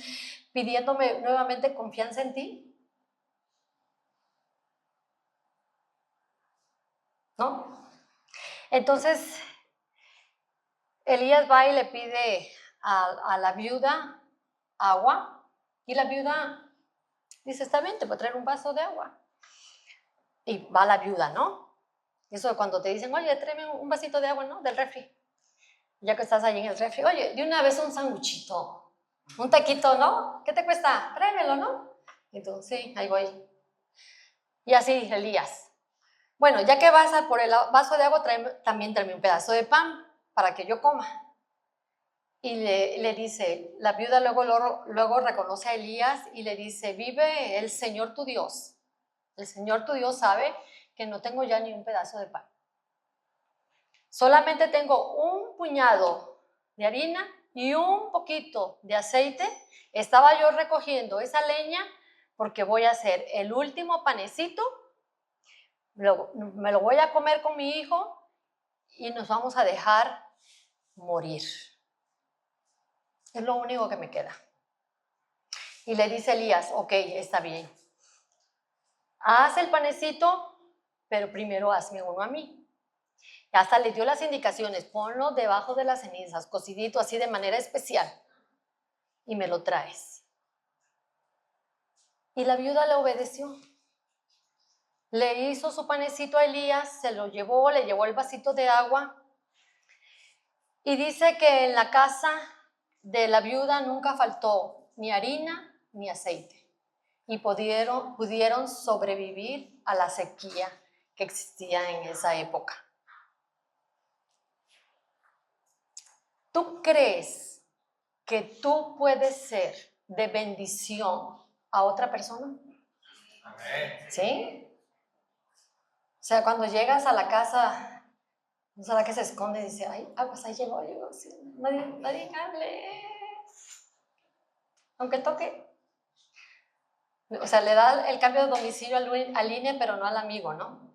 pidiéndome nuevamente confianza en ti. ¿No? Entonces, Elías va y le pide a la viuda agua y la viuda dice, está bien, te voy a traer un vaso de agua. Y va la viuda, ¿no? Eso de cuando te dicen, oye, tráeme un vasito de agua, ¿no? Del refri. Ya que estás ahí en el refri, oye, de una vez un sanguchito. Un taquito, ¿no? ¿Qué te cuesta? Tráemelo, ¿no? Entonces, sí, ahí voy. Y así, Elías. Bueno, ya que vas a por el vaso de agua, también tráeme un pedazo de pan para que yo coma. Y le dice, la viuda luego reconoce a Elías y le dice, vive el Señor tu Dios. El Señor tu Dios sabe que no tengo ya ni un pedazo de pan. Solamente tengo un puñado de harina y un poquito de aceite. Estaba yo recogiendo esa leña porque voy a hacer el último panecito. Me lo voy a comer con mi hijo y nos vamos a dejar morir. Es lo único que me queda. Y le dice Elías, ok, está bien. Haz el panecito, pero primero hazme uno a mí. Y hasta le dio las indicaciones, ponlo debajo de las cenizas, cocidito así de manera especial, y me lo traes. Y la viuda le obedeció. Le hizo su panecito a Elías, se lo llevó, le llevó el vasito de agua. Y dice que en la casa de la viuda nunca faltó ni harina ni aceite. Y pudieron sobrevivir a la sequía que existía en esa época. ¿Tú crees que tú puedes ser de bendición a otra persona? ¿Sí? O sea, cuando llegas a la casa, no sé la que se esconde y dice, ay, pues ahí llegó, sí, nadie hable. Aunque toque. O sea, le da el cambio de domicilio al INE, pero no al amigo, ¿no?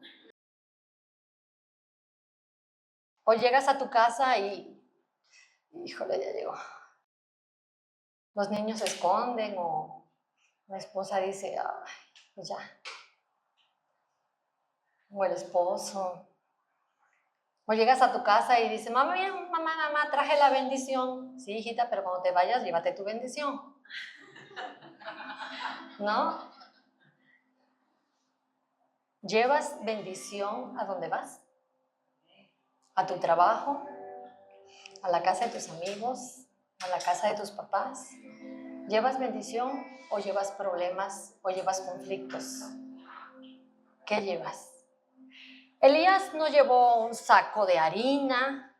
O llegas a tu casa y, híjole, ya llegó. Los niños se esconden o la esposa dice, ay, pues ya. O el esposo. O llegas a tu casa y dices, mamá, traje la bendición. Sí, hijita, pero cuando te vayas, llévate tu bendición. ¿No? ¿Llevas bendición a donde vas? ¿A tu trabajo? ¿A la casa de tus amigos? ¿A la casa de tus papás? ¿Llevas bendición o llevas problemas o llevas conflictos? ¿Qué llevas? Elías no llevó un saco de harina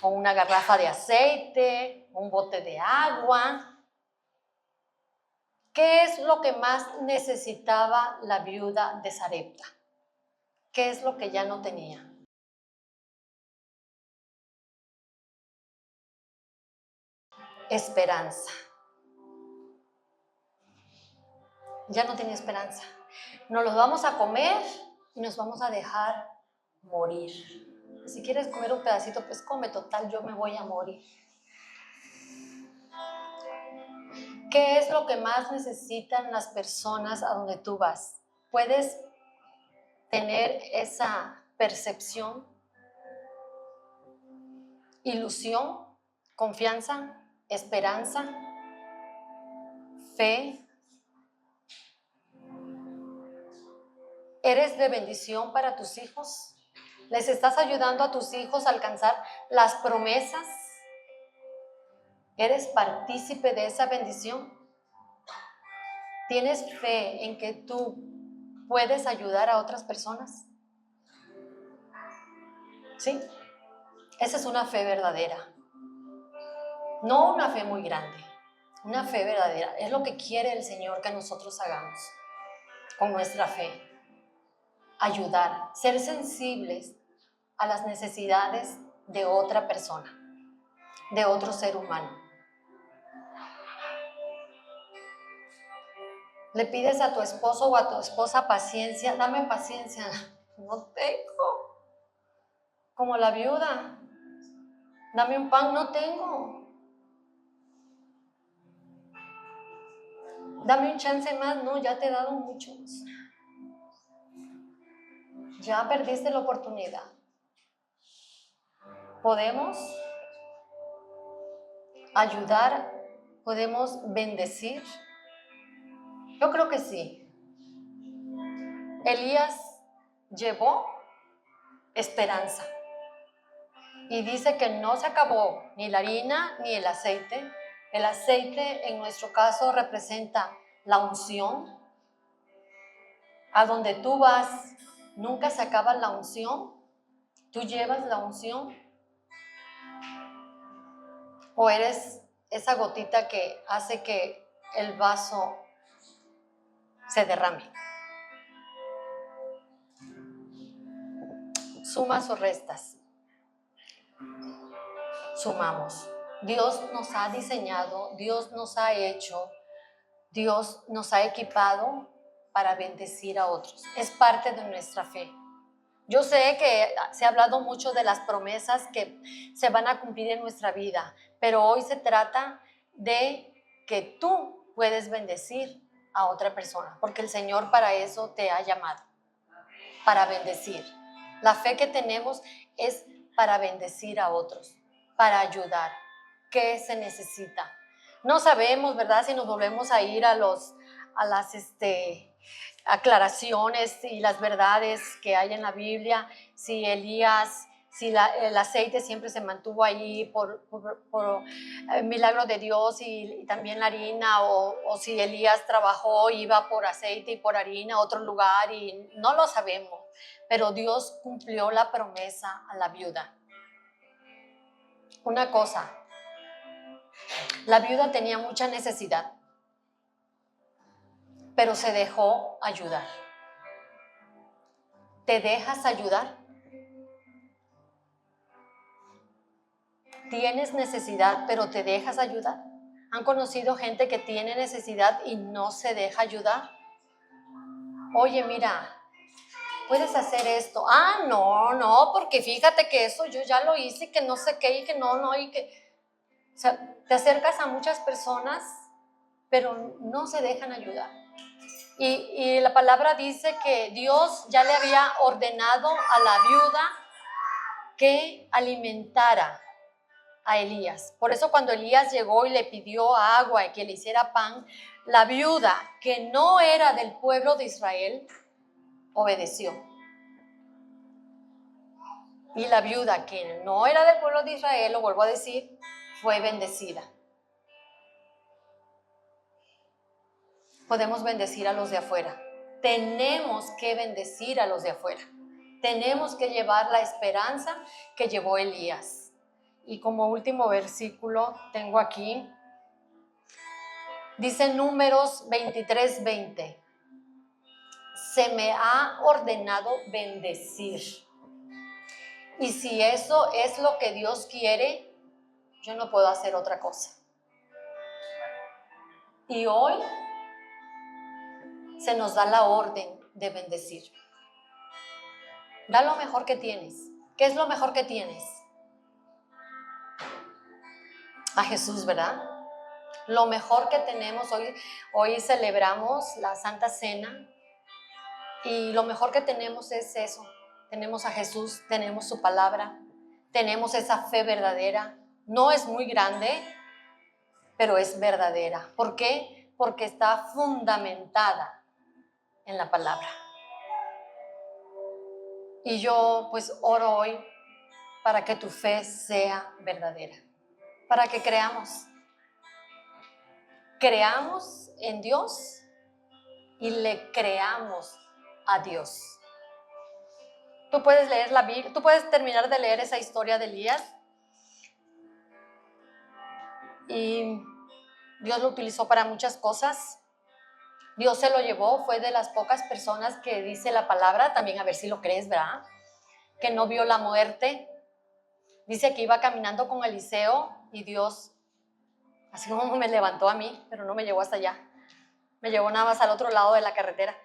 o una garrafa de aceite, un bote de agua. ¿Qué es lo que más necesitaba la viuda de Sarepta? ¿Qué es lo que ya no tenía? Esperanza. Ya no tenía esperanza. Nos los vamos a comer y nos vamos a dejar morir. Si quieres comer un pedacito, pues come, total, yo me voy a morir. ¿Qué es lo que más necesitan las personas a donde tú vas? ¿Puedes tener esa percepción, ilusión, confianza, esperanza, fe? ¿Eres de bendición para tus hijos? ¿Les estás ayudando a tus hijos a alcanzar las promesas? ¿Eres partícipe de esa bendición? ¿Tienes fe en que tú puedes ayudar a otras personas? ¿Sí? Esa es una fe verdadera. No una fe muy grande, una fe verdadera. Es lo que quiere el Señor que nosotros hagamos con nuestra fe. Ayudar, ser sensibles a las necesidades de otra persona, de otro ser humano. Le pides a tu esposo o a tu esposa paciencia, dame paciencia. No tengo. Como la viuda, dame un pan, no tengo. Dame un chance más, no, ya te he dado muchos. Ya perdiste la oportunidad. ¿Podemos ayudar? ¿Podemos bendecir? Yo creo que sí. Elías llevó esperanza Y dice que no se acabó ni la harina ni el aceite. El aceite en nuestro caso representa la unción. A donde tú vas, nunca se acaba la unción. ¿Tú llevas la unción? ¿O eres esa gotita que hace que el vaso se derrame? ¿Sumas o restas? Sumamos. Dios nos ha diseñado, Dios nos ha hecho, Dios nos ha equipado para bendecir a otros. Es parte de nuestra fe. Yo sé que se ha hablado mucho de las promesas que se van a cumplir en nuestra vida, pero hoy se trata de que tú puedes bendecir a otra persona, porque el Señor para eso te ha llamado, para bendecir. La fe que tenemos es para bendecir a otros, para ayudar. ¿Qué se necesita? No sabemos, ¿verdad? Si nos volvemos a ir a las aclaraciones y las verdades que hay en la Biblia, si Elías, si el aceite siempre se mantuvo ahí por milagro de Dios y también la harina, o si Elías trabajó, iba por aceite y por harina a otro lugar, y no lo sabemos, pero Dios cumplió la promesa a la viuda. Una cosa, la viuda tenía mucha necesidad, pero se dejó ayudar. ¿Te dejas ayudar? Tienes necesidad, pero te dejas ayudar. ¿Han conocido gente que tiene necesidad y no se deja ayudar? Oye, mira, puedes hacer esto. Ah, no, porque fíjate que eso yo ya lo hice, que no sé qué, y que no, y que... O sea, te acercas a muchas personas, pero no se dejan ayudar. Y la palabra dice que Dios ya le había ordenado a la viuda que alimentara a Elías. Por eso cuando Elías llegó y le pidió agua y que le hiciera pan, la viuda, que no era del pueblo de Israel, obedeció. Y la viuda, que no era del pueblo de Israel, lo vuelvo a decir, fue bendecida. Podemos bendecir a los de afuera. Tenemos que bendecir a los de afuera. Tenemos que llevar la esperanza que llevó Elías. Y como último versículo tengo aquí, dice Números 23:20. Se me ha ordenado bendecir. Y si eso es lo que Dios quiere, yo no puedo hacer otra cosa. Y hoy se nos da la orden de bendecir. Da lo mejor que tienes. ¿Qué es lo mejor que tienes? A Jesús, ¿verdad? Lo mejor que tenemos, hoy celebramos la Santa Cena, y lo mejor que tenemos es eso. Tenemos a Jesús, tenemos su palabra, tenemos esa fe verdadera. No es muy grande, pero es verdadera. ¿Por qué? Porque está fundamentada en la palabra. Y yo pues oro hoy para que tu fe sea verdadera, para que creamos en Dios y le creamos a Dios. Tú puedes leer la Biblia, tú puedes terminar de leer esa historia de Elías, y Dios lo utilizó para muchas cosas. Dios se lo llevó, fue de las pocas personas que dice la palabra, también a ver si lo crees, ¿verdad? Que no vio la muerte. Dice que iba caminando con Eliseo y Dios, así como me levantó a mí, pero no me llevó hasta allá, me llevó nada más al otro lado de la carretera.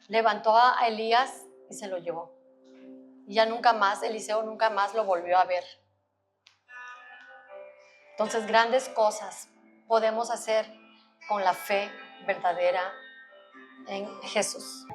Levantó a Elías y se lo llevó. Y ya nunca más, Eliseo nunca más lo volvió a ver. Entonces, grandes cosas podemos hacer con la fe verdadera en Jesús.